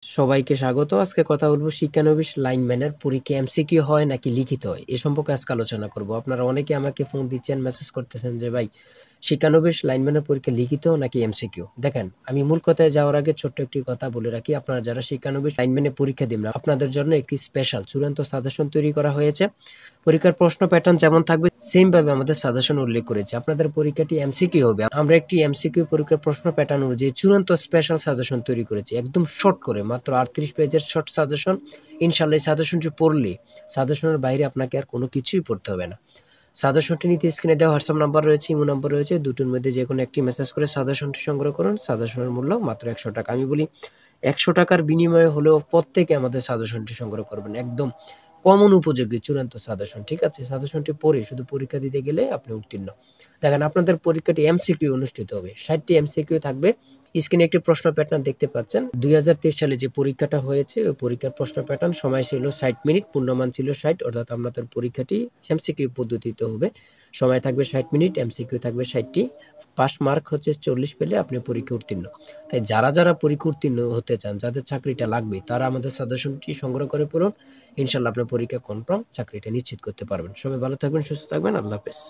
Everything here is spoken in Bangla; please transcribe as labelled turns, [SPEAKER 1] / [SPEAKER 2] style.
[SPEAKER 1] সবাইকে স্বাগত। আজকে কথা বলব শিক্ষানবিশ লাইনম্যানের পরীক্ষা এমসিকিউ হয় নাকি লিখিত হয়? এ সম্পর্কে আজকে আলোচনা করব। আপনারা অনেকে আমাকে ফোন দিচ্ছেন, মেসেজ করতেছেন যে ভাই শিক্ষানবিশ লাইনম্যানের পরীক্ষা লিখিত নাকি এমসিকিউ? দেখেন, আমি মূল কথায় যাওয়ার আগে ছোট্ট একটি কথা বলে রাখি। আপনারা যারা শিক্ষানবিশ লাইনম্যানের পরীক্ষা দিবেন, আপনাদের জন্য একটি স্পেশাল চূড়ান্ত সাজেশন তৈরি করা হয়েছে। পরীক্ষার প্রশ্ন প্যাটার্ন যেমন থাকবে সেম ভাবে আমাদের সাজেশন উল্লেখ করেছে। আপনাদের পরীক্ষাটি এমসিকিউ হবে। আমরা একটি এমসিকিউ পরীক্ষার প্রশ্ন প্যাটার্ন অনুযায়ী চূড়ান্ত স্পেশাল সাজেশন তৈরি করেছি, একদম শর্ট করে, মাত্র 38 পেজের শর্ট সাজেশন। ইনশাআল্লাহ এই সাজেশনটি পড়লে সাজেশনের বাইরে আপনাকে আর কোনো কিছুই পড়তে হবে না। সাজেশনটি নিতে স্ক্রিনে দেওয়া হোয়াটসঅ্যাপ নাম্বার রয়েছে, ইমো নাম্বার রয়েছে, দুটোর মধ্যে যে কোনো একটি মেসেজ করে সাজেশনটি সংগ্রহ করুন। সাজেশনের মূল্য মাত্র 100 টাকা। আমি বলি 100 টাকার বিনিময়ে হলেও প্রত্যেকে আমাদের সাজেশনটি সংগ্রহ করবেন। একদম কমন উপযোগী চূড়ান্ত সাজেশন, ঠিক আছে? সাজেশনটি পড়ে শুধু পরীক্ষা দিতে গেলে আপনি উত্তীর্ণ। দেখেন, আপনাদের পরীক্ষাটি এমসিকিউ অনুষ্ঠিত হবে। 60টি এমসিকিউ থাকবে। স্ক্রিনে একটি প্রশ্ন প্যাটার্ন দেখতে পাচ্ছেন। 2023 সালে যে পরীক্ষাটা হয়েছে ওই পরীক্ষার প্রশ্ন প্যাটার্ন। সময় ছিল 60 মিনিট, পূর্ণমান ছিল 60, অর্থাৎ আপনাদের পরীক্ষাটি এমসিকিউ পদ্ধতিতে হবে। সময় থাকবে 60 মিনিট, এমসিকিউ থাকবে 60টি। পাস মার্ক হচ্ছে 40 পেলে আপনি পরীক্ষা উত্তীর্ণ। তাই যারা পরীক্ষা উত্তীর্ণ হতে চান, যাদের চাকরিটা লাগবে, তারা আমাদের সাজেশনটি সংগ্রহ করে পড়ুন। ইনশাআল্লাহ আপনার পরীক্ষা কনফার্ম, চাকরিটা নিশ্চিত করতে পারবেন। সবাই ভালো থাকবেন, সুস্থ থাকবেন। আল্লাহ হাফেজ।